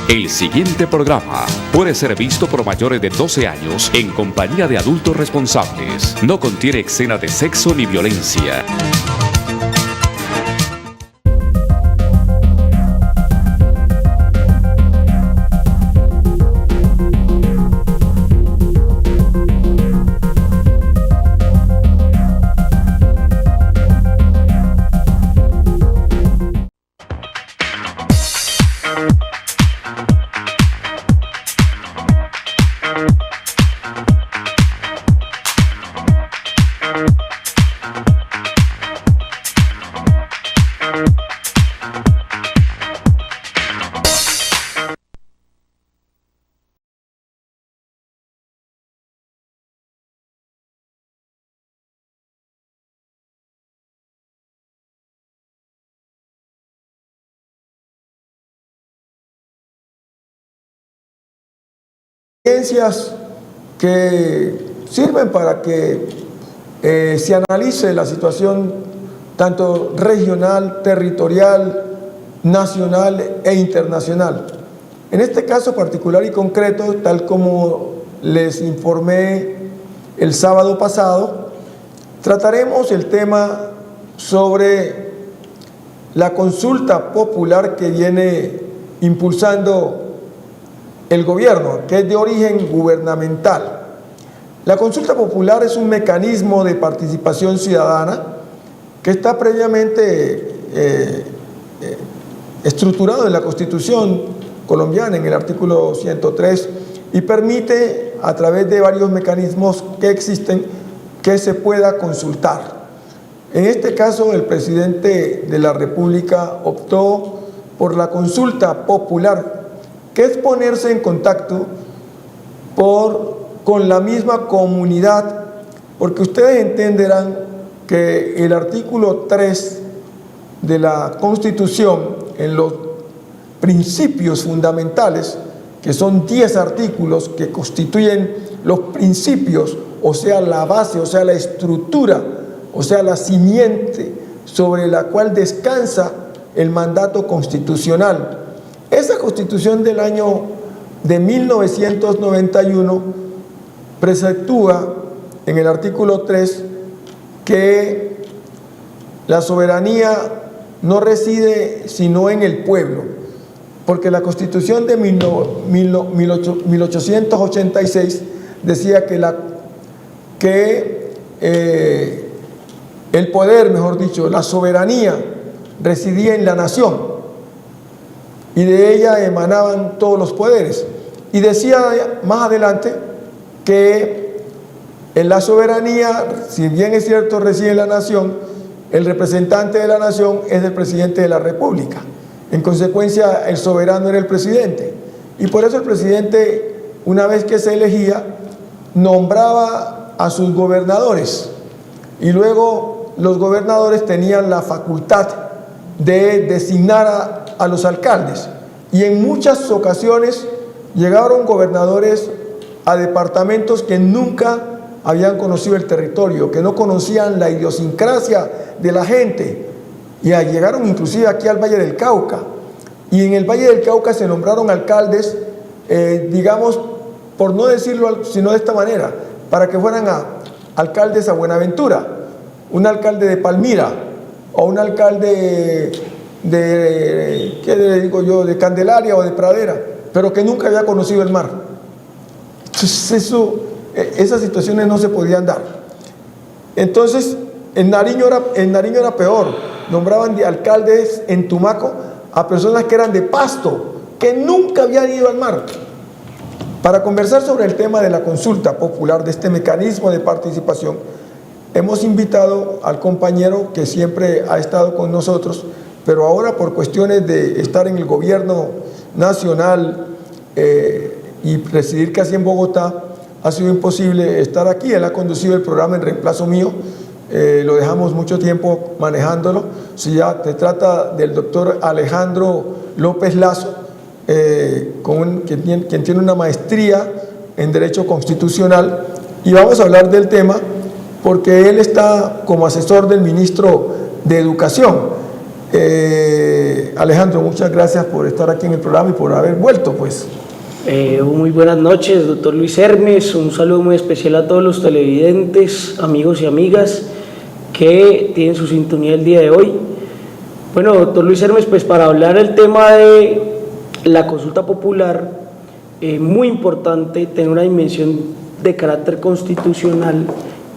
El siguiente programa puede ser visto por mayores de 12 años en compañía de adultos responsables. No contiene escena de sexo ni violencia. Que sirven para que se analice la situación tanto regional, territorial, nacional e internacional. En este caso particular y concreto, tal como les informé el sábado pasado, trataremos el tema sobre la consulta popular que viene impulsando el gobierno, que es de origen gubernamental. La consulta popular es un mecanismo de participación ciudadana que está previamente estructurado en la Constitución colombiana, en el artículo 103, y permite, a través de varios mecanismos que existen, que se pueda consultar. En este caso, el presidente de la República optó por la consulta popular, que es ponerse en contacto con la misma comunidad, porque ustedes entenderán que el artículo 3 de la Constitución, en los principios fundamentales, que son 10 artículos que constituyen los principios, o sea, la base, o sea, la estructura, o sea, la simiente sobre la cual descansa el mandato constitucional. Esa Constitución del año de 1991 preceptúa en el artículo 3 que la soberanía no reside sino en el pueblo, porque la Constitución de 1886 decía que el poder, mejor dicho, la soberanía residía en la nación, y de ella emanaban todos los poderes. Y decía más adelante que en la soberanía, si bien es cierto reside en la nación, el representante de la nación es el presidente de la República. En consecuencia, el soberano era el presidente. Y por eso el presidente, una vez que se elegía, nombraba a sus gobernadores. Y luego los gobernadores tenían la facultad de designar a los alcaldes, y en muchas ocasiones llegaron gobernadores a departamentos que nunca habían conocido el territorio, que no conocían la idiosincrasia de la gente, y llegaron inclusive aquí al Valle del Cauca, y en el Valle del Cauca se nombraron alcaldes, digamos, por no decirlo sino de esta manera, para que fueran alcaldes a Buenaventura, un alcalde de Palmira, o un alcalde ¿qué le digo yo?, de Candelaria o de Pradera, pero que nunca había conocido el mar. Entonces esas situaciones no se podían dar. Entonces en Nariño era peor, nombraban de alcaldes en Tumaco a personas que eran de Pasto, que nunca habían ido al mar. Para conversar sobre el tema de la consulta popular, de este mecanismo de participación, hemos invitado al compañero que siempre ha estado con nosotros, pero ahora por cuestiones de estar en el gobierno nacional y presidir casi en Bogotá, ha sido imposible estar aquí. Él ha conducido el programa en reemplazo mío, lo dejamos mucho tiempo manejándolo. Se trata del doctor Alejandro López Lazo, quien tiene una maestría en Derecho Constitucional, y vamos a hablar del tema porque él está como asesor del ministro de Educación. Alejandro, muchas gracias por estar aquí en el programa y por haber vuelto, pues. Muy buenas noches, doctor Luis Hermes. Un saludo muy especial a todos los televidentes, amigos y amigas que tienen su sintonía el día de hoy. Bueno, doctor Luis Hermes, pues para hablar del tema de la consulta popular, muy importante tener una dimensión de carácter constitucional,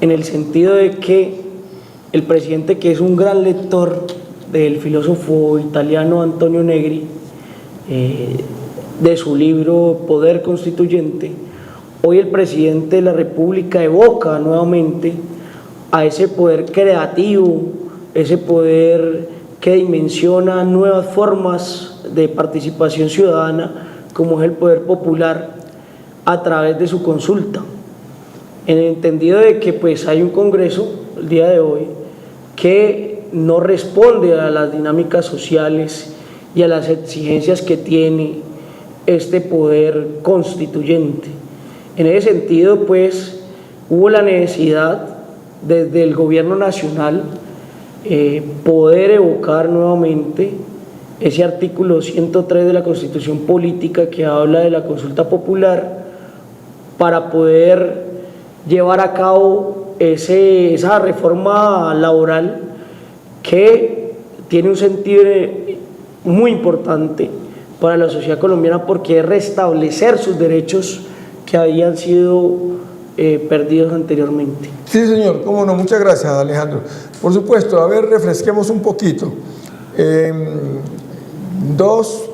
en el sentido de que el presidente, que es un gran lector del filósofo italiano Antonio Negri, de su libro Poder Constituyente, hoy el presidente de la República evoca nuevamente a ese poder creativo, ese poder que dimensiona nuevas formas de participación ciudadana, como es el poder popular, a través de su consulta, en el entendido de que pues hay un Congreso el día de hoy que no responde a las dinámicas sociales y a las exigencias que tiene este poder constituyente. En ese sentido, pues, hubo la necesidad desde el gobierno nacional poder evocar nuevamente ese artículo 103 de la Constitución Política que habla de la consulta popular, para poder llevar a cabo esa reforma laboral que tiene un sentido muy importante para la sociedad colombiana, porque es restablecer sus derechos que habían sido perdidos anteriormente. Sí, señor, cómo no, muchas gracias, Alejandro. Por supuesto, a ver, refresquemos un poquito. Dos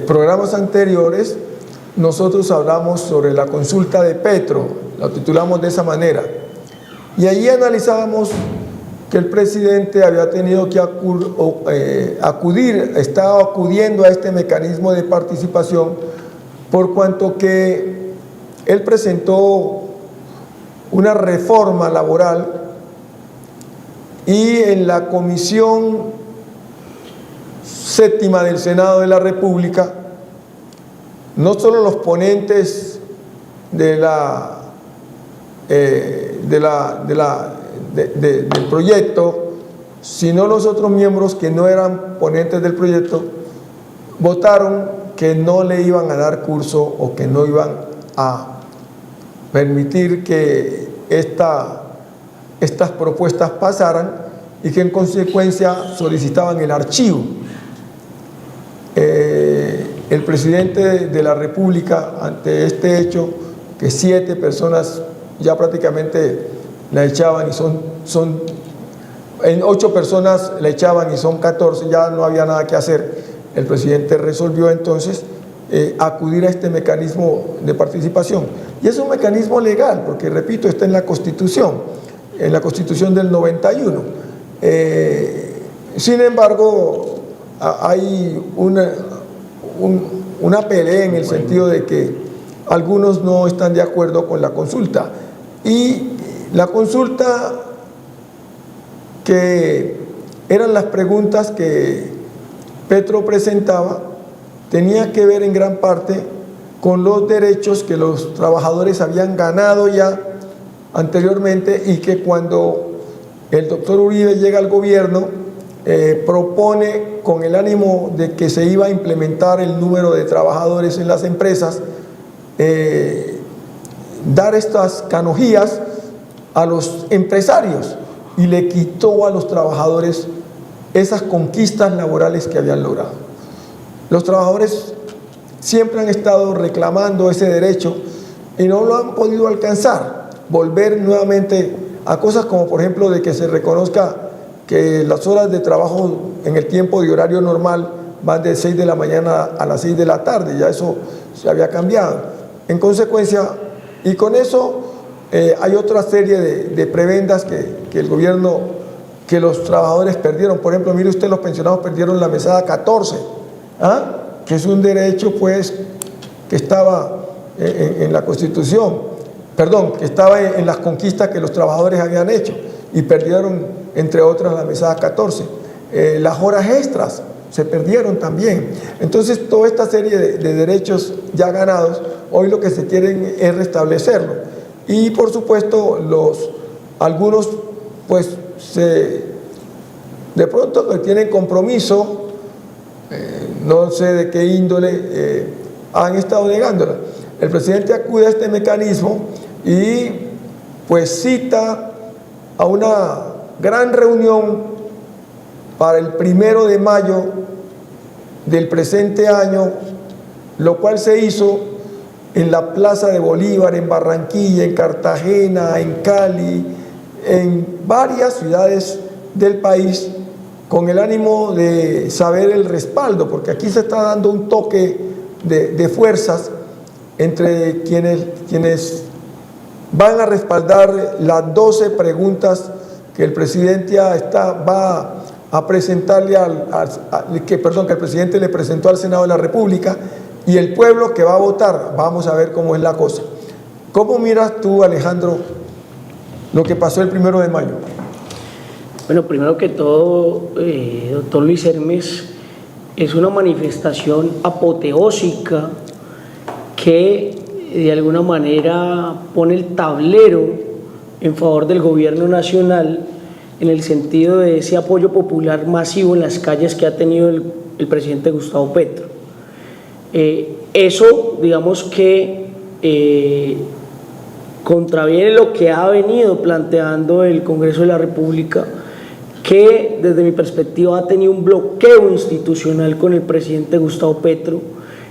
programas anteriores nosotros hablamos sobre la consulta de Petro, la titulamos de esa manera, y allí analizábamos que el presidente había tenido que estaba acudiendo a este mecanismo de participación, por cuanto que él presentó una reforma laboral, y en la Comisión Séptima del Senado de la República, no solo los ponentes del proyecto, sino los otros miembros que no eran ponentes del proyecto, votaron que no le iban a dar curso o que no iban a permitir que estas propuestas pasaran, y que en consecuencia solicitaban el archivo. El presidente de la República, ante este hecho, que 7 personas ya prácticamente la echaban, en 8 personas la echaban y son 14, ya no había nada que hacer, el presidente resolvió entonces acudir a este mecanismo de participación. Y es un mecanismo legal, porque repito, está en la Constitución del 91. Sin embargo, hay una pelea en el sentido de que algunos no están de acuerdo con la consulta. Y la consulta, que eran las preguntas que Petro presentaba, tenía que ver en gran parte con los derechos que los trabajadores habían ganado ya anteriormente, y que cuando el doctor Uribe llega al gobierno, propone, con el ánimo de que se iba a implementar el número de trabajadores en las empresas, dar estas canonjías a los empresarios, y le quitó a los trabajadores esas conquistas laborales que habían logrado. Los trabajadores siempre han estado reclamando ese derecho y no lo han podido alcanzar. Volver nuevamente a cosas como, por ejemplo, de que se reconozca que las horas de trabajo en el tiempo de horario normal van de 6 de la mañana a las 6 de la tarde, ya eso se había cambiado. En consecuencia, y con eso hay otra serie de prebendas que el gobierno, que los trabajadores perdieron. Por ejemplo, mire usted, los pensionados perdieron la mesada 14, que es un derecho pues que estaba en la Constitución, perdón, que estaba en las conquistas que los trabajadores habían hecho, y perdieron, entre otras, la mesada 14. Las horas extras se perdieron también. Entonces, toda esta serie de derechos ya ganados, hoy lo que se quieren es restablecerlo. Y por supuesto, algunos pues se de pronto que tienen compromiso, no sé de qué índole, han estado negándola. El presidente acude a este mecanismo y pues cita a una gran reunión para el 1 de mayo del presente año, lo cual se hizo en la Plaza de Bolívar, en Barranquilla, en Cartagena, en Cali, en varias ciudades del país, con el ánimo de saber el respaldo, porque aquí se está dando un toque de fuerzas entre quienes van a respaldar las 12 preguntas que el presidente va a presentarle que el presidente le presentó al Senado de la República, y el pueblo que va a votar. Vamos a ver cómo es la cosa. ¿Cómo miras tú, Alejandro, lo que pasó el 1 de mayo? Bueno, primero que todo, doctor Luis Hermes, es una manifestación apoteósica que de alguna manera pone el tablero en favor del gobierno nacional, en el sentido de ese apoyo popular masivo en las calles que ha tenido el presidente Gustavo Petro. Eso, digamos que contraviene lo que ha venido planteando el Congreso de la República, que desde mi perspectiva ha tenido un bloqueo institucional con el presidente Gustavo Petro,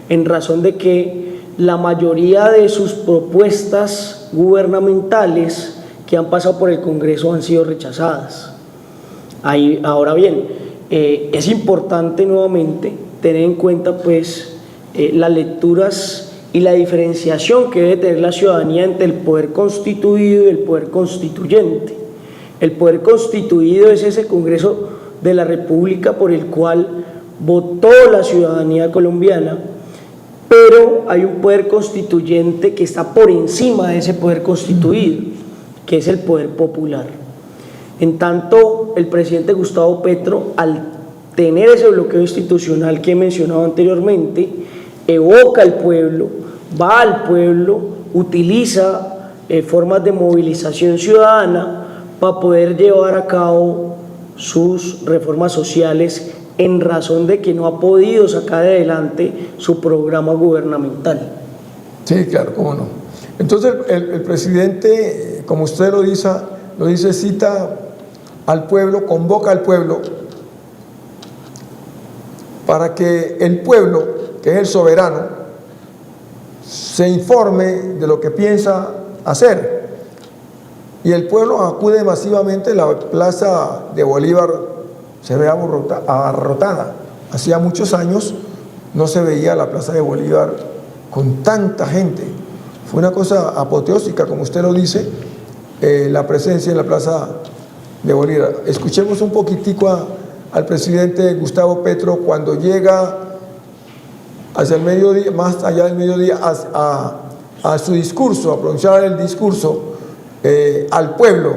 en razón de que la mayoría de sus propuestas gubernamentales que han pasado por el Congreso han sido rechazadas. Ahora bien, es importante nuevamente tener en cuenta pues las lecturas y la diferenciación que debe tener la ciudadanía entre el poder constituido y el poder constituyente. El poder constituido es ese Congreso de la República por el cual votó la ciudadanía colombiana, pero hay un poder constituyente que está por encima de ese poder constituido, que es el poder popular. En tanto, el presidente Gustavo Petro, al tener ese bloqueo institucional que he mencionado anteriormente, evoca al pueblo, va al pueblo, utiliza formas de movilización ciudadana para poder llevar a cabo sus reformas sociales, en razón de que no ha podido sacar adelante su programa gubernamental. Sí, claro, cómo no. Entonces el presidente, como usted lo dice, cita al pueblo, convoca al pueblo para que el pueblo, que es el soberano, se informe de lo que piensa hacer. Y el pueblo acude masivamente, la Plaza de Bolívar se ve abarrotada. Hacía muchos años no se veía la Plaza de Bolívar con tanta gente. Fue una cosa apoteósica, como usted lo dice, la presencia en la Plaza de Bolívar. Escuchemos un poquitico al presidente Gustavo Petro cuando llega hacia el mediodía, más allá del mediodía, a su discurso, a pronunciar el discurso al pueblo,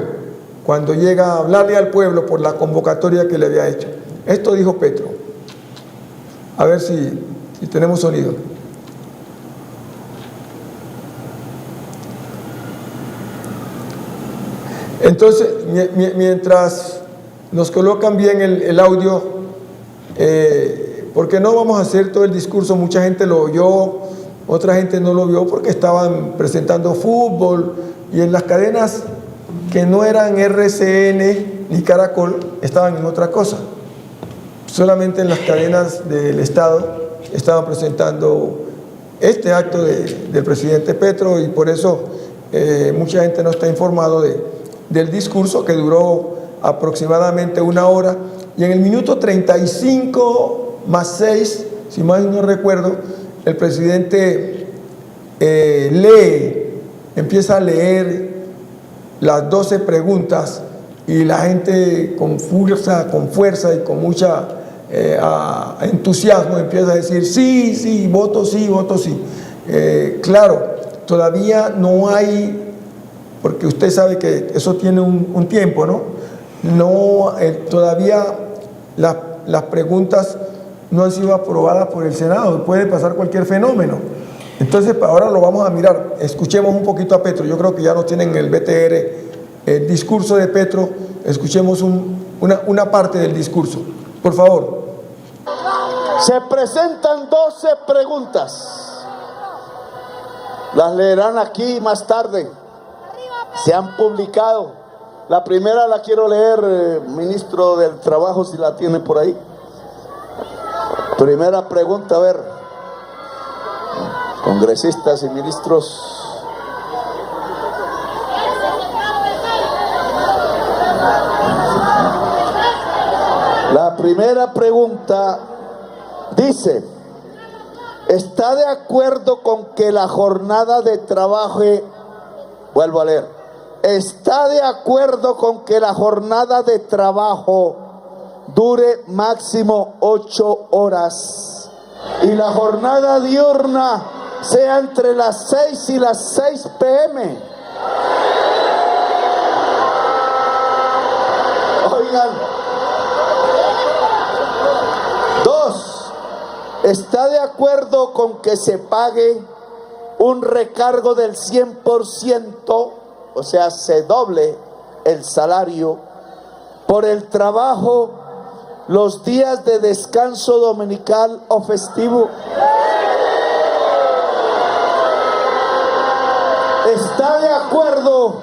cuando llega a hablarle al pueblo por la convocatoria que le había hecho. Esto dijo Petro. A ver si tenemos sonido. Entonces, mientras nos colocan bien el audio, porque no vamos a hacer todo el discurso, mucha gente lo oyó, otra gente no lo vio porque estaban presentando fútbol, y en las cadenas que no eran RCN ni Caracol estaban en otra cosa. Solamente en las cadenas del Estado estaban presentando este acto del presidente Petro, y por eso mucha gente no está informado del discurso, que duró aproximadamente 1 hora, y en el minuto 35 más 6, si mal no recuerdo, el presidente empieza a leer las 12 preguntas, y la gente con fuerza y con mucha entusiasmo empieza a decir sí, voto sí, voto sí. Claro, todavía no hay, porque usted sabe que eso tiene un tiempo, ¿no? Todavía las preguntas no han sido aprobadas por el Senado, puede pasar cualquier fenómeno. Entonces, ahora lo vamos a mirar. Escuchemos un poquito a Petro. Yo creo que ya no tienen el BTR, el discurso de Petro. Escuchemos un una parte del discurso. Por favor. Se presentan 12 preguntas. Las leerán aquí más tarde. Se han publicado. La primera la quiero leer, ministro del Trabajo, si la tiene por ahí. Primera pregunta, a ver. Congresistas y ministros. La primera pregunta dice: ¿está de acuerdo con que la jornada de trabajo, vuelvo a leer, está de acuerdo con que la jornada de trabajo dure máximo 8 horas y la jornada diurna sea entre las 6 y las 6 p.m.? Oigan. 2. ¿Está de acuerdo con que se pague un recargo del 100%, o sea, se doble el salario por el trabajo los días de descanso dominical o festivo? ¿Está de acuerdo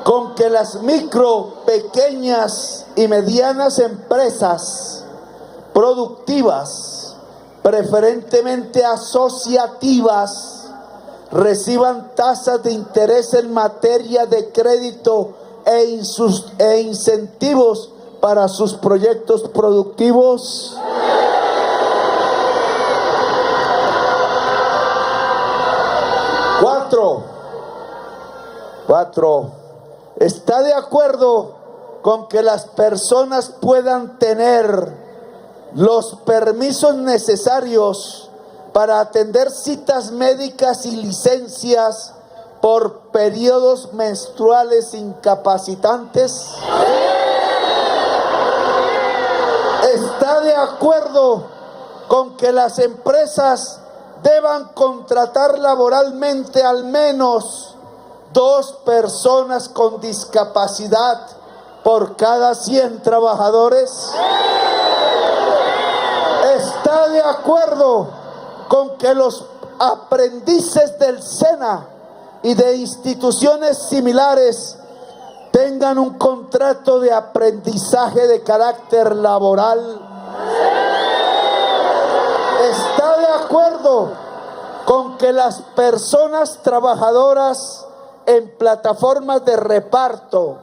con que las micro, pequeñas y medianas empresas productivas, preferentemente asociativas, reciban tasas de interés en materia de crédito e incentivos para sus proyectos productivos? Cuatro. ¿Está de acuerdo con que las personas puedan tener los permisos necesarios para atender citas médicas y licencias por periodos menstruales incapacitantes? ¿Está de acuerdo con que las empresas deban contratar laboralmente al menos 2 personas con discapacidad por cada 100 trabajadores? ¿Está de acuerdo con que los aprendices del SENA y de instituciones similares tengan un contrato de aprendizaje de carácter laboral? ¿Está de acuerdo con que las personas trabajadoras en plataformas de reparto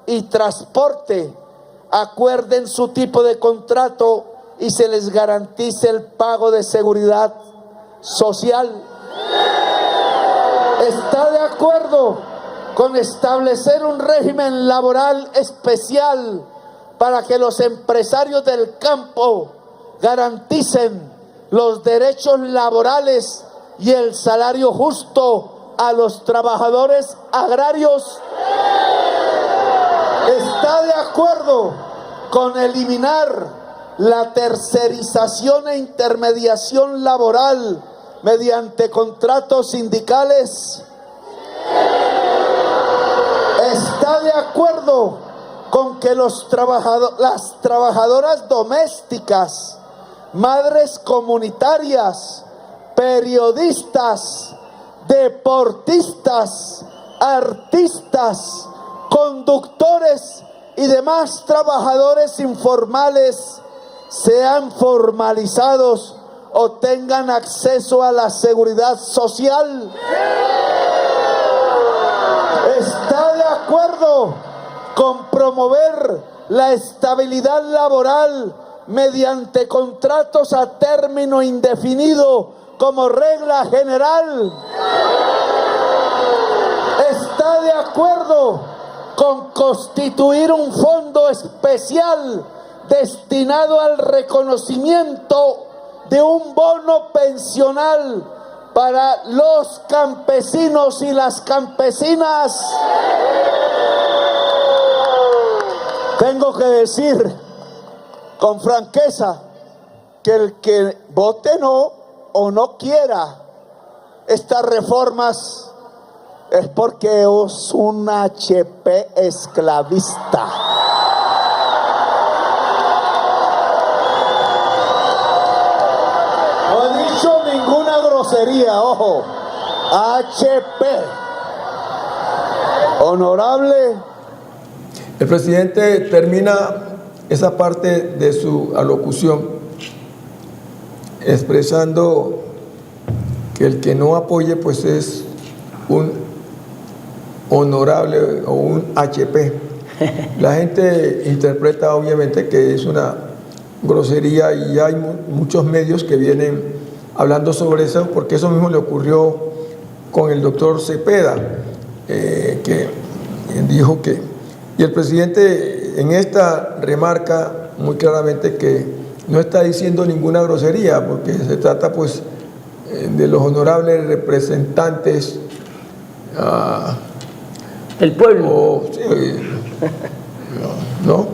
y transporte acuerden su tipo de contrato y se les garantice el pago de seguridad social? ¿Está de acuerdo con establecer un régimen laboral especial para que los empresarios del campo garanticen los derechos laborales y el salario justo a los trabajadores agrarios? ¿Está de acuerdo con eliminar la tercerización e intermediación laboral mediante contratos sindicales? ¿Está de acuerdo con que las trabajadoras domésticas, madres comunitarias, periodistas, deportistas, artistas, conductores y demás trabajadores informales sean formalizados o tengan acceso a la seguridad social? ¿Está de acuerdo con promover la estabilidad laboral mediante contratos a término indefinido como regla general? ¿Está de acuerdo con constituir un fondo especial destinado al reconocimiento de un bono pensional para los campesinos y las campesinas? Tengo que decir con franqueza que el que vote no o no quiera estas reformas es porque es un HP esclavista. grosería, ojo. HP. Honorable. El presidente termina esa parte de su alocución expresando que el que no apoye pues es un honorable o un HP. La gente interpreta obviamente que es una grosería y hay muchos medios que vienen hablando sobre eso, porque eso mismo le ocurrió con el doctor Cepeda, que dijo que, y el presidente en esta remarca muy claramente que no está diciendo ninguna grosería, porque se trata pues de los honorables representantes del pueblo. sí, ¿no?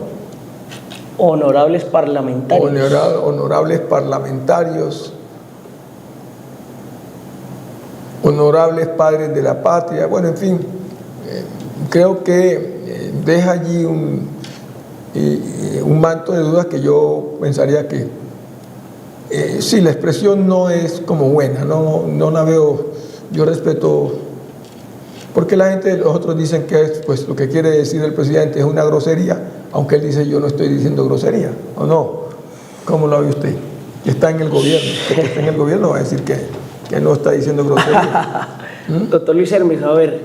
Honorables parlamentarios. Honorables parlamentarios, honorables padres de la patria, bueno, en fin, creo que deja allí un manto de dudas que yo pensaría que sí, la expresión no es como buena, no la veo, yo respeto, porque la gente, los otros dicen que es, pues lo que quiere decir el presidente es una grosería, aunque él dice yo no estoy diciendo grosería, ¿o no? ¿Cómo lo ve usted? Que está en el gobierno, que está en el gobierno va a decir que no está diciendo grosería. Doctor Luis Hermes, a ver,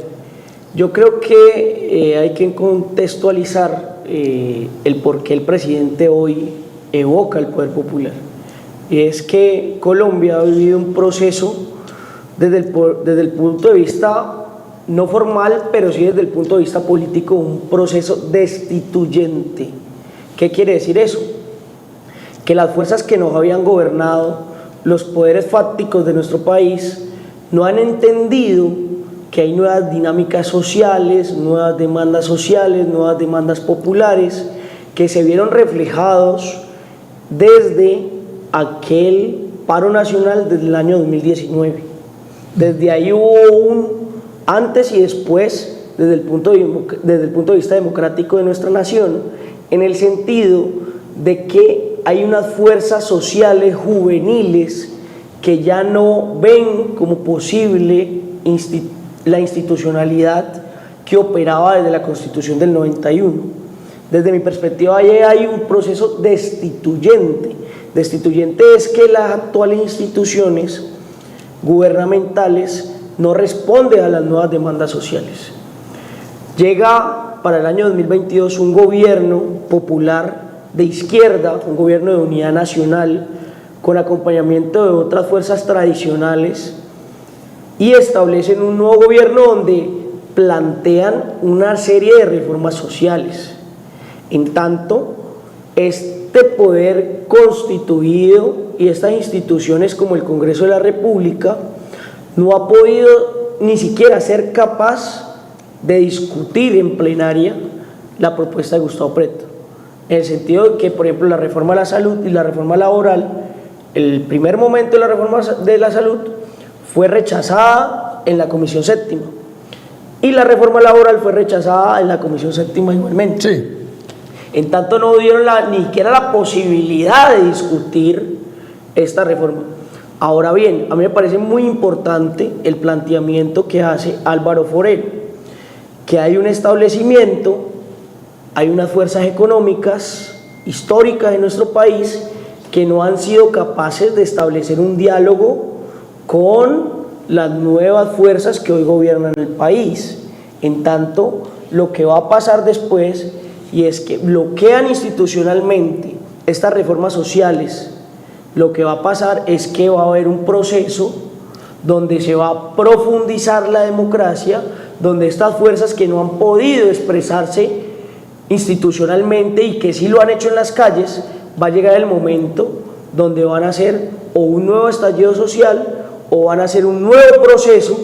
yo creo que hay que contextualizar el por qué el presidente hoy evoca el poder popular. Y es que Colombia ha vivido un proceso desde el punto de vista no formal, pero sí desde el punto de vista político, un proceso destituyente. ¿Qué quiere decir eso? Que las fuerzas que nos habían gobernado, los poderes fácticos de nuestro país, no han entendido que hay nuevas dinámicas sociales, nuevas demandas populares, que se vieron reflejados desde aquel paro nacional desde el año 2019. Desde ahí hubo un antes y después desde el punto de vista democrático de nuestra nación, en el sentido de que hay unas fuerzas sociales juveniles que ya no ven como posible la institucionalidad que operaba desde la Constitución del 91. Desde mi perspectiva, ahí hay un proceso destituyente. Destituyente es que las actuales instituciones gubernamentales no responden a las nuevas demandas sociales. Llega para el año 2022 un gobierno popular de izquierda, un gobierno de unidad nacional, con acompañamiento de otras fuerzas tradicionales, y establecen un nuevo gobierno donde plantean una serie de reformas sociales. En tanto, este poder constituido y estas instituciones como el Congreso de la República no ha podido ni siquiera ser capaz de discutir en plenaria la propuesta de Gustavo Petro, en el sentido de que, por ejemplo, la reforma de la salud y la reforma laboral, el primer momento de la reforma de la salud fue rechazada en la Comisión Séptima y la reforma laboral fue rechazada en la Comisión Séptima igualmente. Sí. En tanto no dieron ni siquiera la posibilidad de discutir esta reforma. Ahora bien, a mí me parece muy importante el planteamiento que hace Álvaro Forero, que hay un establecimiento, hay unas fuerzas económicas históricas en nuestro país que no han sido capaces de establecer un diálogo con las nuevas fuerzas que hoy gobiernan el país. En tanto, lo que va a pasar después, y es que bloquean institucionalmente estas reformas sociales, lo que va a pasar es que va a haber un proceso donde se va a profundizar la democracia, donde estas fuerzas que no han podido expresarse institucionalmente y que sí lo han hecho en las calles, va a llegar el momento donde van a hacer o un nuevo estallido social o van a hacer un nuevo proceso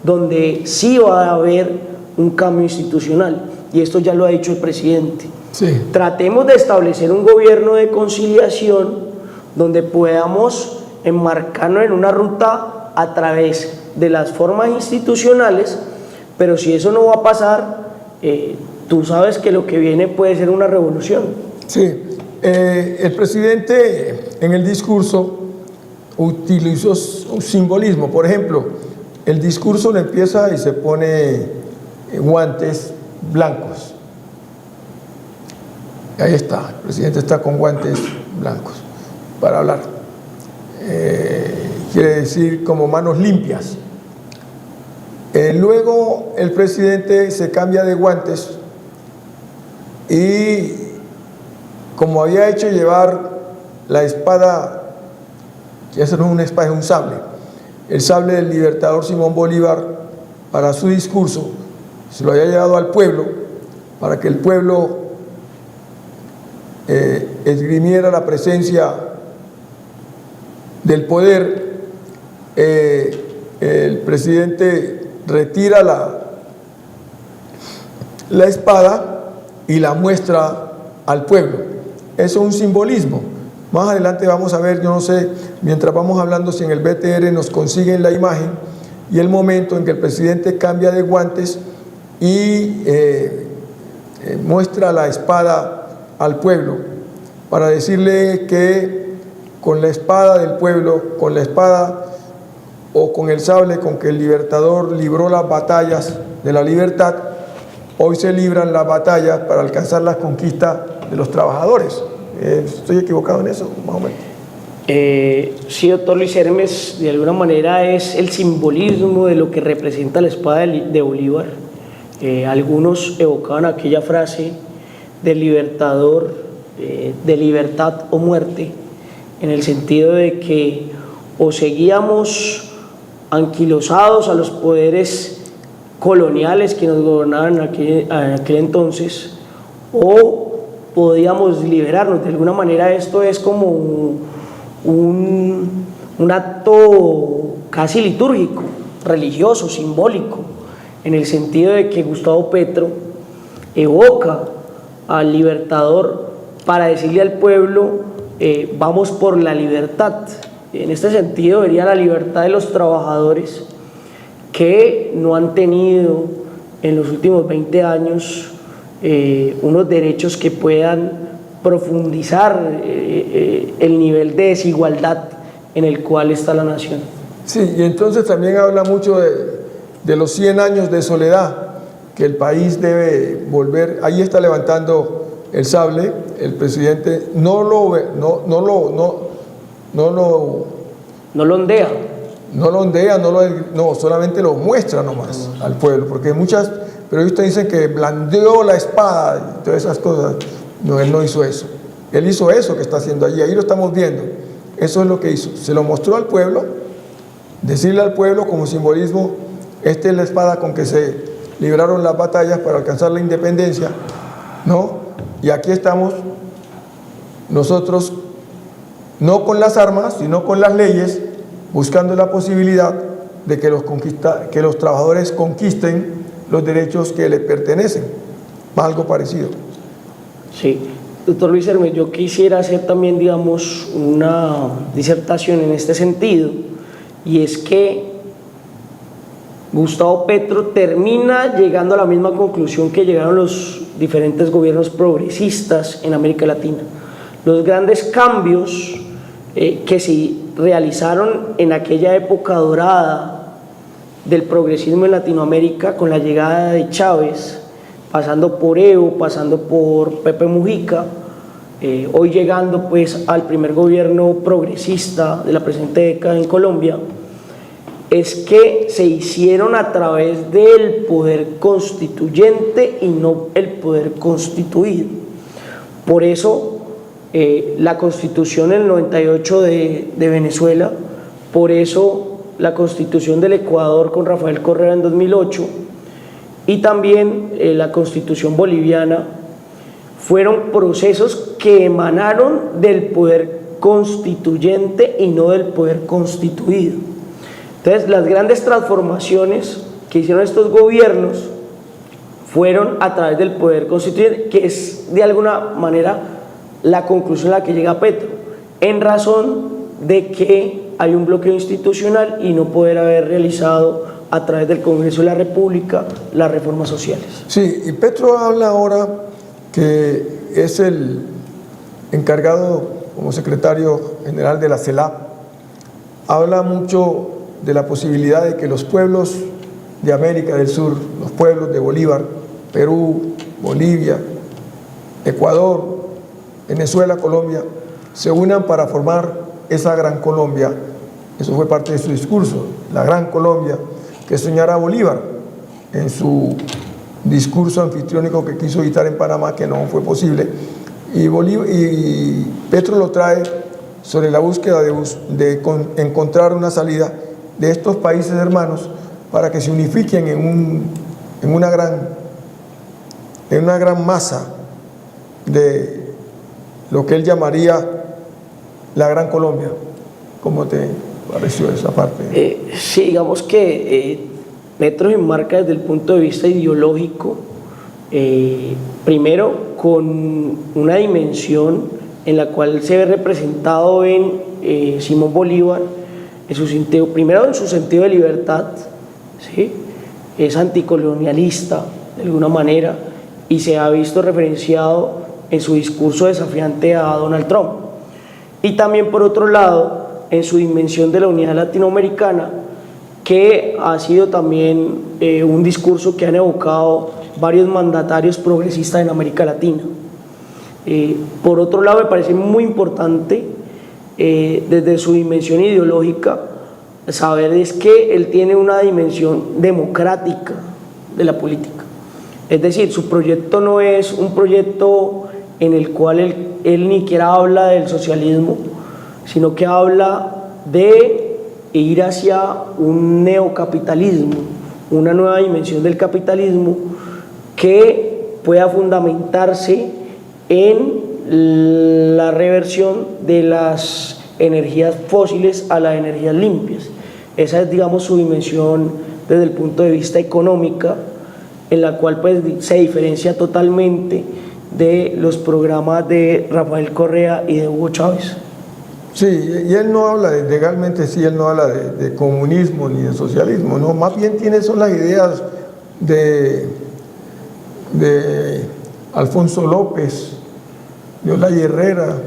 donde sí va a haber un cambio institucional, y esto ya lo ha dicho el presidente. Sí. Tratemos de establecer un gobierno de conciliación donde podamos enmarcarnos en una ruta a través de las formas institucionales, pero si eso no va a pasar, tú sabes que lo que viene puede ser una revolución. Sí, el presidente en el discurso utilizó un simbolismo. Por ejemplo, el discurso le empieza y se pone guantes blancos. Ahí está, el presidente está con guantes blancos para hablar. Quiere decir como manos limpias. Luego el presidente se cambia de guantes y como había hecho llevar la espada, que eso no es una espada, es un sable, el sable del libertador Simón Bolívar para su discurso, se lo había llevado al pueblo para que el pueblo esgrimiera la presencia del poder. El presidente retira la espada y la muestra al pueblo. Eso es un simbolismo. Más adelante vamos a ver, yo no sé, mientras vamos hablando, si en el BTR nos consiguen la imagen y el momento en que el presidente cambia de guantes y muestra la espada al pueblo para decirle que con la espada del pueblo, con la espada o con el sable con que el libertador libró las batallas de la libertad, hoy se libran las batallas para alcanzar la conquista de los trabajadores. ¿Estoy equivocado en eso? Más o menos. Sí, doctor Luis Hermes, de alguna manera es el simbolismo de lo que representa la espada de Bolívar. Algunos evocaban aquella frase del libertador, de libertad o muerte, en el sentido de que o seguíamos anquilosados a los poderes coloniales que nos gobernaban en aquel entonces, o podíamos liberarnos. De alguna manera esto es como un acto casi litúrgico, religioso, simbólico, en el sentido de que Gustavo Petro evoca al libertador para decirle al pueblo, vamos por la libertad. En este sentido vería la libertad de los trabajadores que no han tenido en los últimos 20 años unos derechos que puedan profundizar el nivel de desigualdad en el cual está la nación. Sí, y entonces también habla mucho de los 100 años de soledad que el país debe volver. Ahí está levantando el sable, el presidente no lo ondea. Solamente lo muestra nomás al pueblo, porque muchas periodistas dicen que blandeó la espada y todas esas cosas. No, él no hizo eso. Él hizo eso que está haciendo allí, ahí lo estamos viendo. Eso es lo que hizo. Se lo mostró al pueblo, decirle al pueblo como simbolismo, esta es la espada con que se libraron las batallas para alcanzar la independencia, ¿no? Y aquí estamos nosotros, no con las armas, sino con las leyes, buscando la posibilidad de que los trabajadores conquisten los derechos que les pertenecen. Algo parecido. Sí, doctor Luis Hermes, yo quisiera hacer también, digamos, una disertación en este sentido, y es que Gustavo Petro termina llegando a la misma conclusión que llegaron los diferentes gobiernos progresistas en América Latina. Los grandes cambios que se realizaron en aquella época dorada del progresismo en Latinoamérica, con la llegada de Chávez, pasando por Evo, pasando por Pepe Mujica, hoy llegando pues al primer gobierno progresista de la presente década en Colombia, es que se hicieron a través del poder constituyente y no el poder constituido. Por eso la Constitución del 98 de Venezuela, por eso la Constitución del Ecuador con Rafael Correa en 2008 y también la Constitución boliviana fueron procesos que emanaron del poder constituyente y no del poder constituido. Entonces, las grandes transformaciones que hicieron estos gobiernos fueron a través del poder constituyente, que es de alguna manera la conclusión a la que llega Petro, en razón de que hay un bloqueo institucional y no poder haber realizado a través del Congreso de la República las reformas sociales. Sí, y Petro habla ahora que es el encargado como secretario general de la CELAP habla mucho de la posibilidad de que los pueblos de América del Sur, los pueblos de Bolívar, Perú, Bolivia, Ecuador, Venezuela, Colombia, se unan para formar esa gran Colombia. Eso fue parte de su discurso, la gran Colombia que soñara Bolívar en su discurso anfitriónico que quiso dictar en Panamá, que no fue posible. Y Petro lo trae sobre la búsqueda de encontrar una salida de estos países hermanos para que se unifiquen en una gran masa de lo que él llamaría la Gran Colombia. ¿Cómo te pareció esa parte? Sí, digamos que Petro se enmarca desde el punto de vista ideológico, primero con una dimensión en la cual se ve representado en Simón Bolívar, primero en su sentido de libertad, ¿sí? Es anticolonialista de alguna manera y se ha visto referenciado en su discurso desafiante a Donald Trump. Y también por otro lado, en su dimensión de la unidad latinoamericana, que ha sido también un discurso que han evocado varios mandatarios progresistas en América Latina. Por otro lado, me parece muy importante desde su dimensión ideológica saber es que él tiene una dimensión democrática de la política. Es decir, su proyecto no es un proyecto en el cual él ni siquiera habla del socialismo, sino que habla de ir hacia un neocapitalismo, una nueva dimensión del capitalismo que pueda fundamentarse en la reversión de las energías fósiles a las energías limpias. Esa es, digamos, su dimensión desde el punto de vista económica, en la cual pues se diferencia totalmente de los programas de Rafael Correa y de Hugo Chávez. Sí, y él no habla legalmente, sí, él no habla de comunismo ni de socialismo, no, más bien son las ideas de Alfonso López, de Olaya Herrera,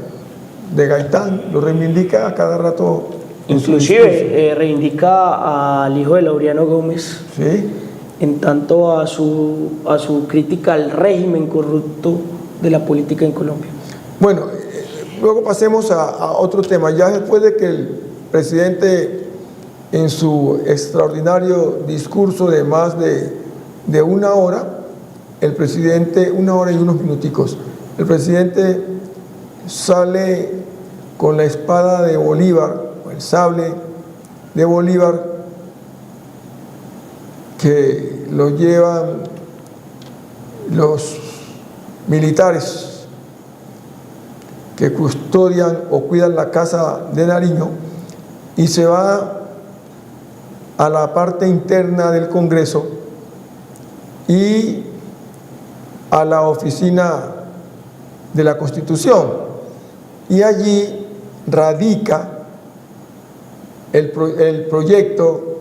de Gaitán, lo reivindica a cada rato. Inclusive reivindica al hijo de Laureano Gómez, ¿sí?, en tanto a su crítica al régimen corrupto de la política en Colombia. Bueno, luego pasemos a otro tema. Ya después de que el presidente, en su extraordinario discurso de más de una hora, el presidente, 1 hora y unos minuticos, el presidente sale con la espada de Bolívar, o el sable de Bolívar, que lo llevan los militares que custodian o cuidan la casa de Nariño, y se va a la parte interna del Congreso y a la oficina de la Constitución, y allí radica el proyecto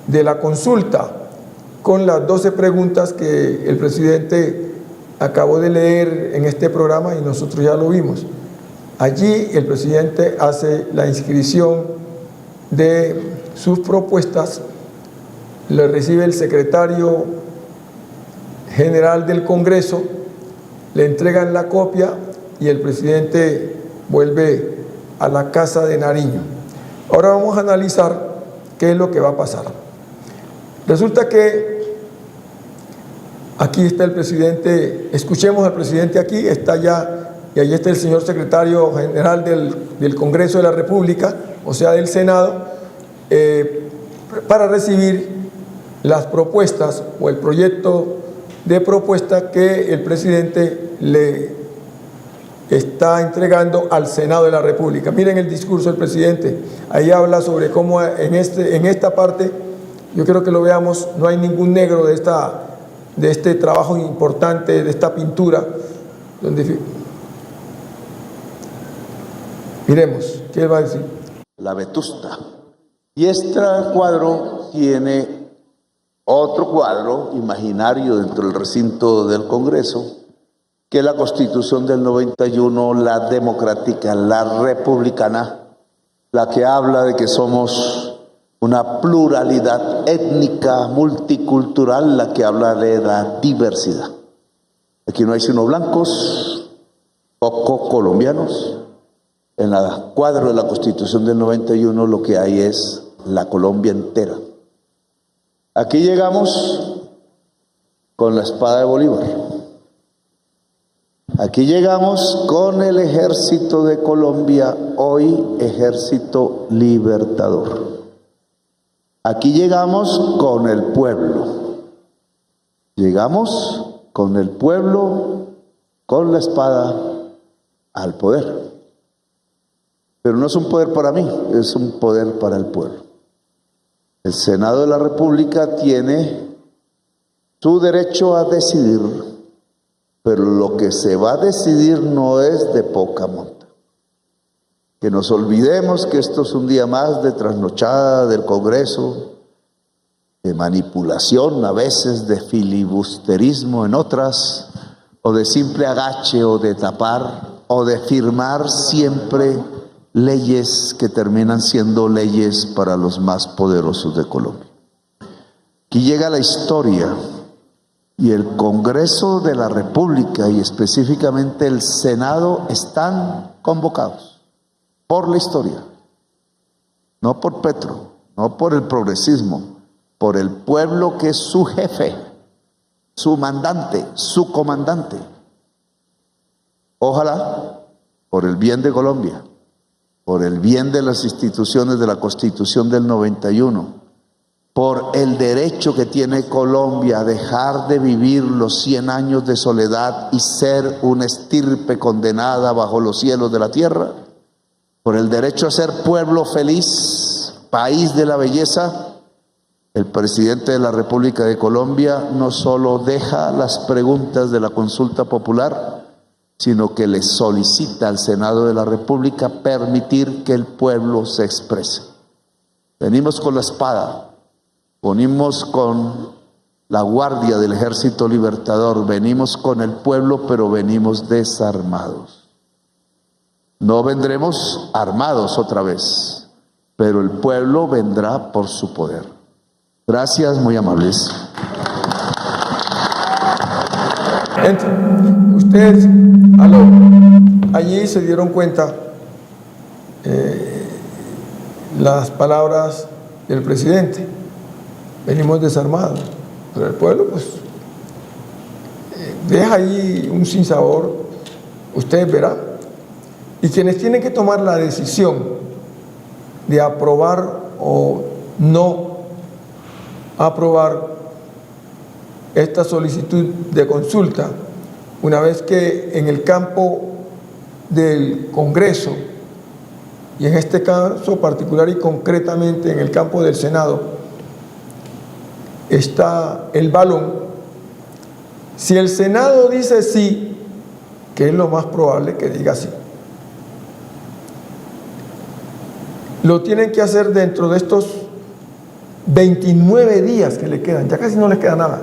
de la consulta con las 12 preguntas que el presidente acabó de leer en este programa y nosotros ya lo vimos. Allí el presidente hace la inscripción de sus propuestas, le recibe el secretario general del Congreso, le entregan la copia y el presidente vuelve a la casa de Nariño. Ahora vamos a analizar qué es lo que va a pasar. Resulta que aquí está el presidente, escuchemos al presidente aquí, está ya, y ahí está el señor secretario general del Congreso de la República, o sea, del Senado, para recibir las propuestas o el proyecto de propuesta que el presidente le está entregando al Senado de la República. Miren el discurso del presidente, ahí habla sobre cómo en esta parte, yo quiero que lo veamos, no hay ningún negro de este trabajo importante, de esta pintura, donde miremos, ¿qué va a decir? La Vetusta. Y este cuadro tiene otro cuadro imaginario dentro del recinto del Congreso, que es la Constitución del 91, la democrática, la republicana, la que habla de que somos una pluralidad étnica, multicultural, la que habla de la diversidad. Aquí no hay sino blancos, poco colombianos. En el cuadro de la Constitución del 91 lo que hay es la Colombia entera. Aquí llegamos con la espada de Bolívar. Aquí llegamos con el ejército de Colombia, hoy Ejército Libertador. Aquí llegamos con el pueblo. Llegamos con el pueblo, con la espada al poder. Pero no es un poder para mí, es un poder para el pueblo. El Senado de la República tiene su derecho a decidir, pero lo que se va a decidir no es de poca monta. Que nos olvidemos que esto es un día más de trasnochada del Congreso, de manipulación a veces, de filibusterismo en otras, o de simple agache o de tapar, o de firmar siempre leyes que terminan siendo leyes para los más poderosos de Colombia. Aquí llega la historia y el Congreso de la República y específicamente el Senado están convocados por la historia, no por Petro, no por el progresismo, por el pueblo que es su jefe, su mandante, su comandante. Ojalá, por el bien de Colombia, por el bien de las instituciones de la Constitución del 91, por el derecho que tiene Colombia a dejar de vivir los 100 años de soledad y ser una estirpe condenada bajo los cielos de la tierra, por el derecho a ser pueblo feliz, país de la belleza, el presidente de la República de Colombia no solo deja las preguntas de la consulta popular, sino que le solicita al Senado de la República permitir que el pueblo se exprese. Venimos con la espada, venimos con la guardia del Ejército Libertador, venimos con el pueblo, pero venimos desarmados. No vendremos armados otra vez, pero el pueblo vendrá por su poder. Gracias, muy amables. Ustedes allí se dieron cuenta las palabras del presidente. Venimos desarmados, pero el pueblo pues deja ahí un sinsabor, ustedes verán. Y quienes tienen que tomar la decisión de aprobar o no aprobar esta solicitud de consulta, una vez que en el campo del Congreso, y en este caso particular y concretamente en el campo del Senado, está el balón. Si el Senado dice sí, que es lo más probable que diga sí, lo tienen que hacer dentro de estos 29 días que le quedan, ya casi no les queda nada.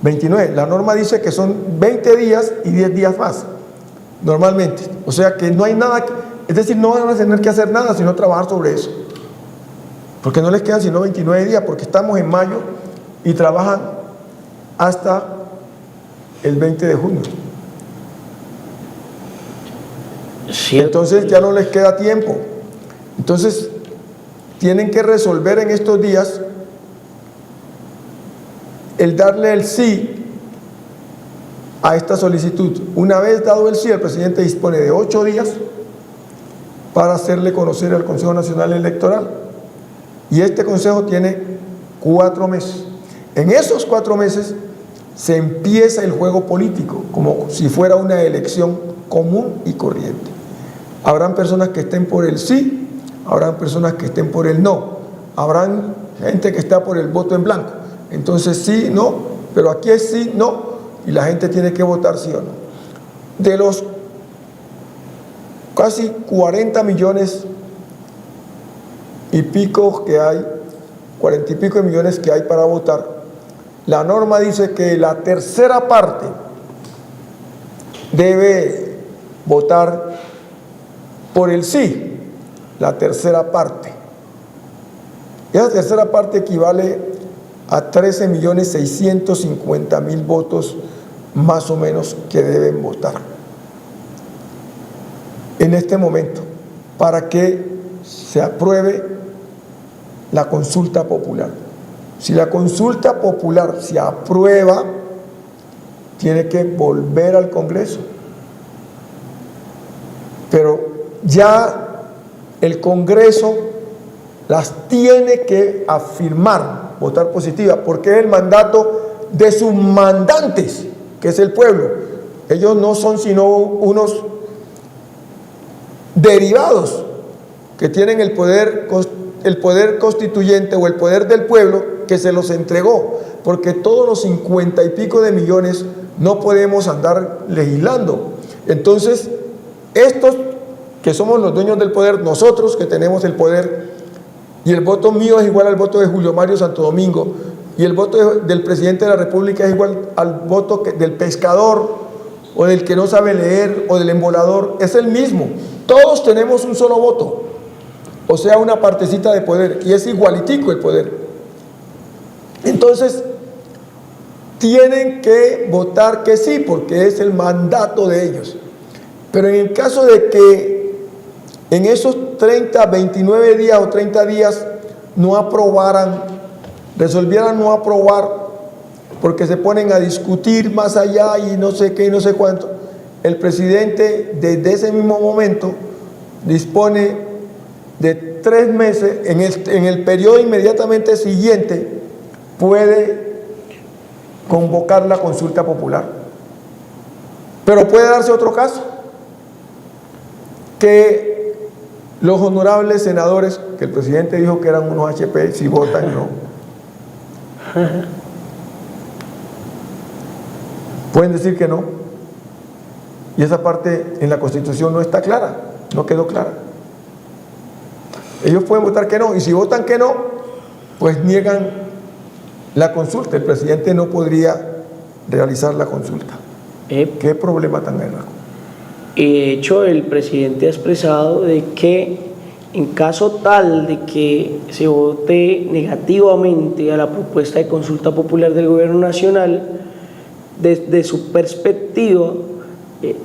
29, la norma dice que son 20 días y 10 días más, normalmente. O sea que no hay nada, es decir, no van a tener que hacer nada sino trabajar sobre eso. Porque no les quedan sino 29 días, porque estamos en mayo y trabajan hasta el 20 de junio. Sí. Entonces ya no les queda tiempo. Entonces tienen que resolver en estos días el darle el sí a esta solicitud. Una vez dado el sí, el presidente dispone de 8 días para hacerle conocer al Consejo Nacional Electoral. Y este Consejo tiene 4 meses. En esos 4 meses se empieza el juego político, como si fuera una elección común y corriente. Habrán personas que estén por el sí, habrán personas que estén por el no, habrán gente que está por el voto en blanco. Entonces sí, no, pero aquí es sí, no, y la gente tiene que votar sí o no. De los casi 40 millones y pico que hay, 40 y pico de millones que hay para votar, la norma dice que la tercera parte debe votar por el sí. la tercera parte. Esa tercera parte equivale a 13.650.000 votos más o menos que deben votar en este momento para que se apruebe la consulta popular. Si la consulta popular se aprueba, tiene que volver al Congreso. Pero ya el Congreso las tiene que afirmar, votar positiva, porque es el mandato de sus mandantes, que es el pueblo. Ellos no son sino unos derivados que tienen el poder constituyente o el poder del pueblo que se los entregó, porque todos los 50 y pico de millones no podemos andar legislando. Entonces, estos que somos los dueños del poder, nosotros que tenemos el poder, y el voto mío es igual al voto de Julio Mario Santo Domingo, y el voto del presidente de la República es igual al voto del pescador, o del que no sabe leer, o del embolador, es el mismo. Todos tenemos un solo voto, o sea, una partecita de poder, y es igualitico el poder. Entonces, tienen que votar que sí, porque es el mandato de ellos. Pero en el caso de que en esos 30, 29 días o 30 días no aprobaran, resolvieran no aprobar, porque se ponen a discutir más allá y no sé qué y no sé cuánto, el presidente desde ese mismo momento dispone de 3 meses, en el periodo inmediatamente siguiente puede convocar la consulta popular. Pero puede darse otro caso, que los honorables senadores, que el presidente dijo que eran unos HP, si votan no, pueden decir que no, y esa parte en la Constitución no está clara, no quedó clara. Ellos pueden votar que no, y si votan que no, pues niegan la consulta. El presidente no podría realizar la consulta. ¿Qué problema tan grave? De hecho, el presidente ha expresado de que en caso tal de que se vote negativamente a la propuesta de consulta popular del gobierno nacional, desde su perspectiva,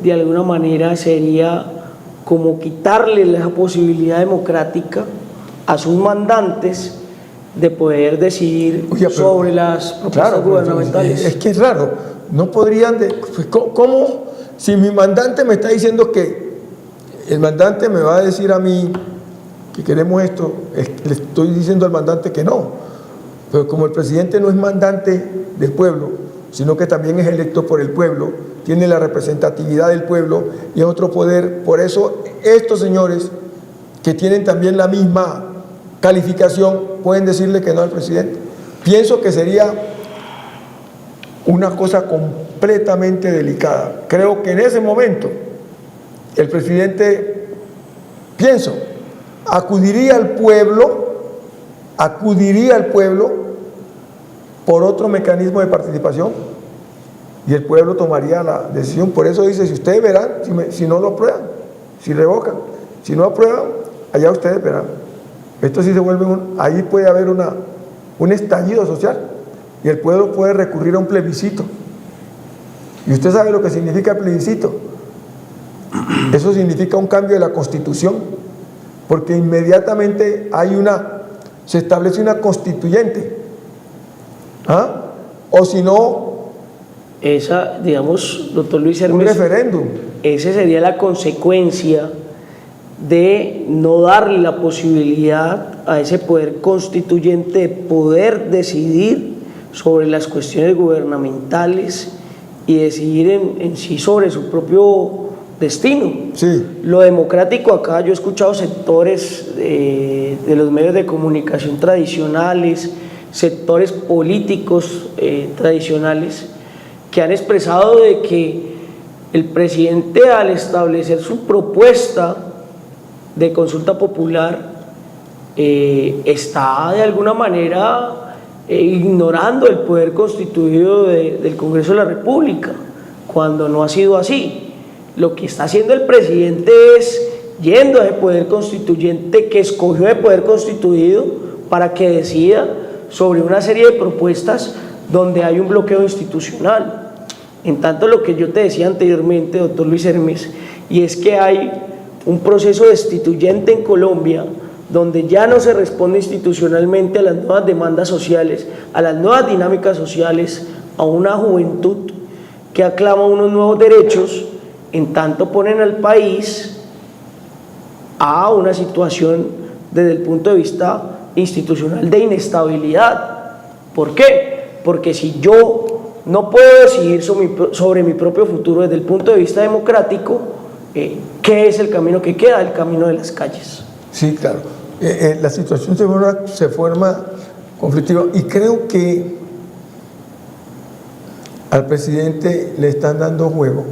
de alguna manera sería como quitarle la posibilidad democrática a sus mandantes de poder decidir sobre las propuestas gubernamentales. Es que es raro, no podrían, pues, ¿cómo? Si mi mandante me está diciendo que el mandante me va a decir a mí que queremos esto, le estoy diciendo al mandante que no, pero como el presidente no es mandante del pueblo, sino que también es electo por el pueblo, tiene la representatividad del pueblo y es otro poder, por eso estos señores que tienen también la misma calificación pueden decirle que no al presidente. Pienso que sería una cosa completamente delicada. Creo que en ese momento el presidente, pienso, acudiría al pueblo por otro mecanismo de participación y el pueblo tomaría la decisión. Por eso dice, si ustedes verán, si no lo aprueban, si revocan, si no aprueban, allá ustedes verán. Esto sí se vuelve ahí puede haber un estallido social y el pueblo puede recurrir a un plebiscito. Y usted sabe lo que significa el plebiscito. Eso significa un cambio de la Constitución, porque inmediatamente se establece una constituyente. ¿Ah? O si no, esa, digamos, doctor Luis Hermes, un referéndum. Esa sería la consecuencia de no darle la posibilidad a ese poder constituyente de poder decidir sobre las cuestiones gubernamentales y decidir en sí sobre su propio destino. Sí. Lo democrático acá, yo he escuchado sectores de los medios de comunicación tradicionales, sectores políticos tradicionales, que han expresado de que el presidente, al establecer su propuesta de consulta popular, está de alguna manera ignorando el poder constituido del Congreso de la República, cuando no ha sido así. Lo que está haciendo el presidente es yendo a ese poder constituyente que escogió el poder constituido para que decida sobre una serie de propuestas donde hay un bloqueo institucional. En tanto, lo que yo te decía anteriormente, doctor Luis Hermes, y es que hay un proceso destituyente en Colombia donde ya no se responde institucionalmente a las nuevas demandas sociales, a las nuevas dinámicas sociales, a una juventud que aclama unos nuevos derechos, en tanto ponen al país a una situación desde el punto de vista institucional de inestabilidad. ¿Por qué? Porque si yo no puedo decidir sobre mi propio futuro desde el punto de vista democrático, ¿qué es el camino que queda? El camino de las calles. Sí, claro. La situación se forma conflictiva y creo que al presidente le están dando juego,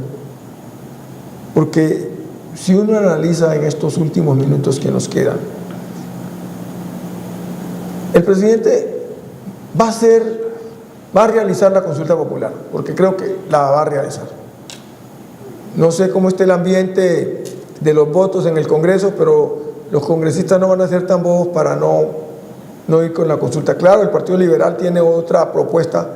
porque si uno analiza en estos últimos minutos que nos quedan, el presidente va a realizar la consulta popular, porque creo que la va a realizar. No sé cómo está el ambiente de los votos en el Congreso, pero los congresistas no van a ser tan bobos para no ir con la consulta. Claro, el Partido Liberal tiene otra propuesta,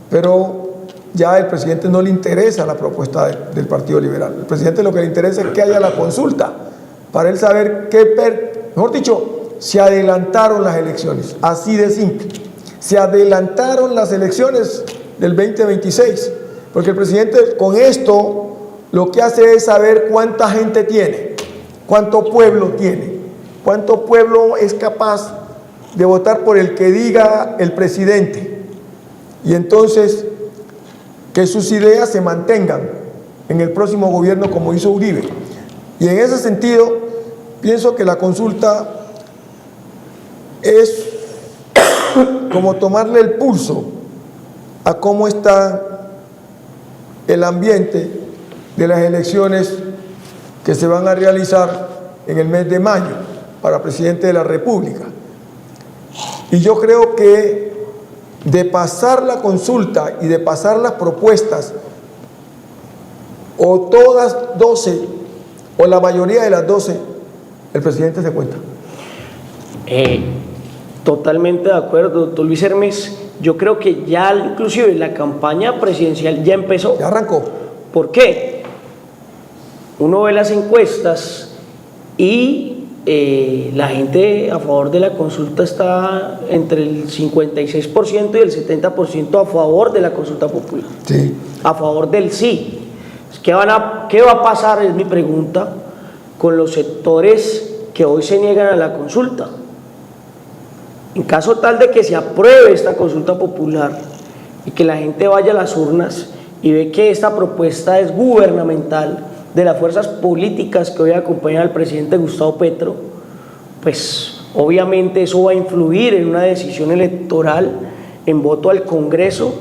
pero ya al presidente no le interesa la propuesta del Partido Liberal. El presidente lo que le interesa es que haya la consulta, para él saber mejor dicho, se adelantaron las elecciones, así de simple. Se adelantaron las elecciones del 2026, porque el presidente con esto lo que hace es saber cuánta gente tiene, cuánto pueblo tiene, cuánto pueblo es capaz de votar por el que diga el presidente, y entonces que sus ideas se mantengan en el próximo gobierno como hizo Uribe. Y en ese sentido pienso que la consulta es como tomarle el pulso a cómo está el ambiente de las elecciones que se van a realizar en el mes de mayo para presidente de la República. Y yo creo que de pasar la consulta y de pasar las propuestas, o todas 12 o la mayoría de las 12, el presidente se cuenta. Totalmente de acuerdo, doctor Luis Hermes. Yo creo que ya inclusive la campaña presidencial ya empezó. Ya arrancó. ¿Por qué? Uno ve las encuestas y la gente a favor de la consulta está entre el 56% y el 70% a favor de la consulta popular. Sí. A favor del sí. ¿Qué va a pasar? Es mi pregunta, con los sectores que hoy se niegan a la consulta. En caso tal de que se apruebe esta consulta popular y que la gente vaya a las urnas y ve que esta propuesta es gubernamental, de las fuerzas políticas que hoy acompañan al presidente Gustavo Petro, pues obviamente eso va a influir en una decisión electoral en voto al Congreso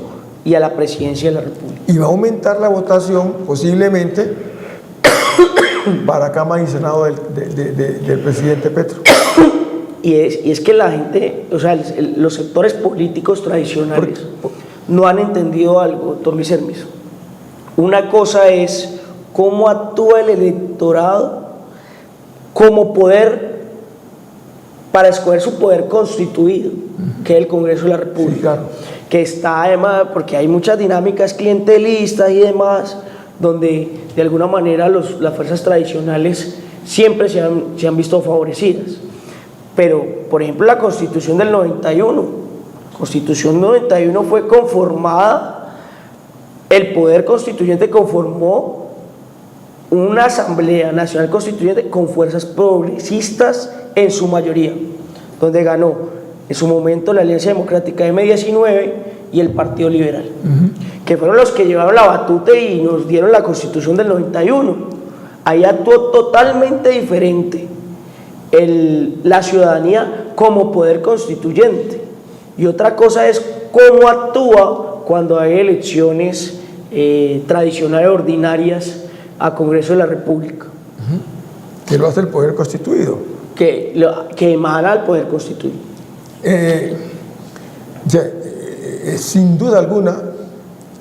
y a la presidencia de la República. Y va a aumentar la votación posiblemente para Cámara y Senado del presidente Petro. Y es que la gente, o sea, los sectores políticos tradicionales no han entendido algo, doctor Luis Hermes. Una cosa es cómo actúa el electorado como poder para escoger su poder constituido, que es el Congreso de la República. Sí, claro. Que está además, porque hay muchas dinámicas clientelistas y demás, donde de alguna manera las fuerzas tradicionales siempre se han visto favorecidas. Pero, por ejemplo, la Constitución del 91, Constitución 91 fue conformada, el poder constituyente conformó una Asamblea Nacional Constituyente con fuerzas progresistas en su mayoría, donde ganó en su momento la Alianza Democrática M19 y el Partido Liberal, que fueron los que llevaron la batuta y nos dieron la Constitución del 91. Ahí actuó totalmente diferente la ciudadanía como poder constituyente. Y otra cosa es cómo actúa cuando hay elecciones tradicionales ordinarias a Congreso de la República. Que lo hace el poder constituido. Que emana al poder constituido. Sin duda alguna,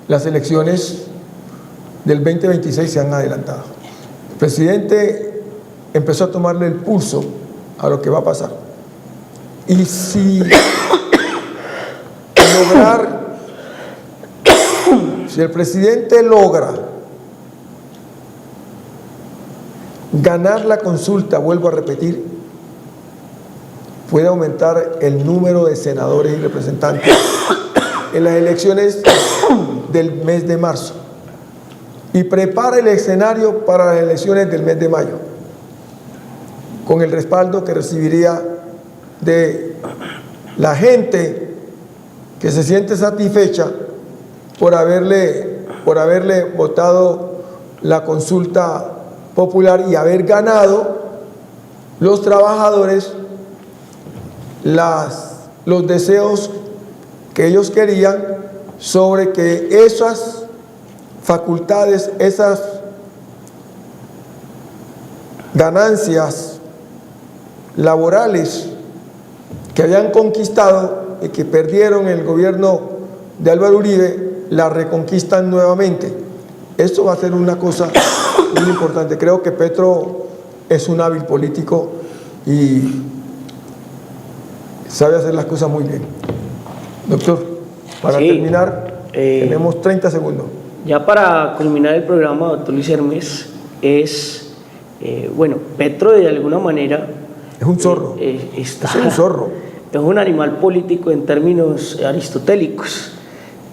las elecciones del 2026 se han adelantado. El presidente empezó a tomarle el pulso a lo que va a pasar. Y si si el presidente logra ganar la consulta, vuelvo a repetir, puede aumentar el número de senadores y representantes en las elecciones del mes de marzo y prepara el escenario para las elecciones del mes de mayo, con el respaldo que recibiría de la gente que se siente satisfecha por haberle votado la consulta popular y haber ganado los trabajadores los deseos que ellos querían sobre que esas facultades, esas ganancias laborales que habían conquistado y que perdieron el gobierno de Álvaro Uribe, la reconquistan nuevamente. Esto va a ser una cosa muy importante. Creo que Petro es un hábil político y sabe hacer las cosas muy bien. Doctor, para terminar, tenemos 30 segundos. Ya para culminar el programa, doctor Luis Hermes, bueno, Petro de alguna manera... Es un zorro. Es un zorro. Es un animal político en términos aristotélicos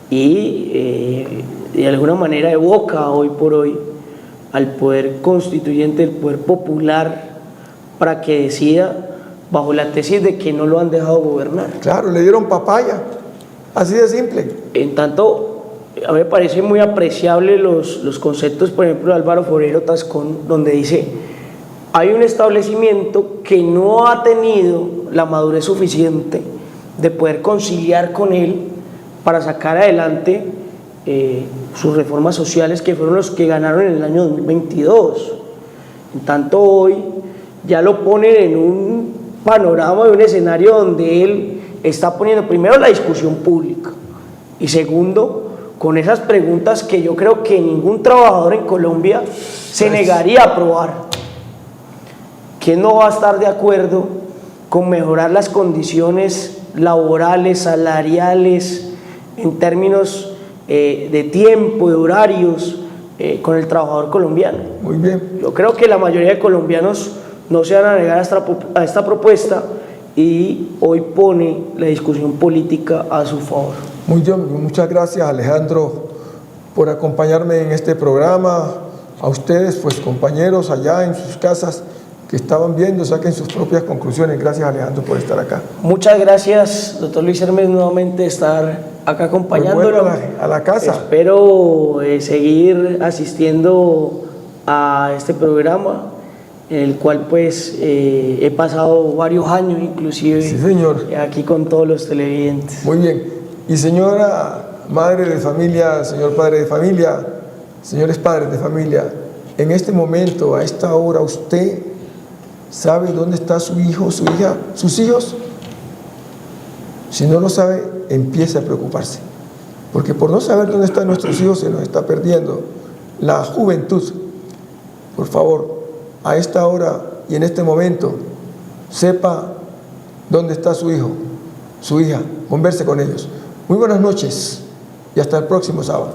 y de alguna manera evoca hoy por hoy al poder constituyente, el poder popular, para que decida bajo la tesis de que no lo han dejado gobernar. Claro, le dieron papaya, así de simple. En tanto, a mí me parece muy apreciable los conceptos, por ejemplo, de Álvaro Forero Tascón, donde dice: hay un establecimiento que no ha tenido la madurez suficiente de poder conciliar con él para sacar adelante sus reformas sociales, que fueron los que ganaron en el año 2022. En tanto, hoy ya lo ponen en un panorama, de un escenario donde él está poniendo primero la discusión pública y segundo, con esas preguntas que yo creo que ningún trabajador en Colombia se negaría a aprobar. ¿Quién no va a estar de acuerdo con mejorar las condiciones laborales, salariales, en términos de tiempo, de horarios, con el trabajador colombiano? Muy bien. Yo creo que la mayoría de colombianos no se van a negar a esta propuesta y hoy pone la discusión política a su favor. Muy bien, muchas gracias, Alejandro, por acompañarme en este programa. A ustedes, pues compañeros allá en sus casas que estaban viendo, saquen sus propias conclusiones. Gracias, Alejandro, por estar acá. Muchas gracias, doctor Luis Hermes, nuevamente estar acá acompañándolo. Pues a la casa. Espero seguir asistiendo a este programa, en el cual pues he pasado varios años inclusive. Sí, señor. Aquí con todos los televidentes. Muy bien. Y señora madre de familia, señor padre de familia, señores padres de familia, en este momento, a esta hora, ¿usted sabe dónde está su hijo, su hija, sus hijos? Si no lo sabe, empiece a preocuparse, porque por no saber dónde están nuestros hijos se nos está perdiendo la juventud. Por favor, a esta hora y en este momento, sepa dónde está su hijo, su hija, converse con ellos. Muy buenas noches y hasta el próximo sábado.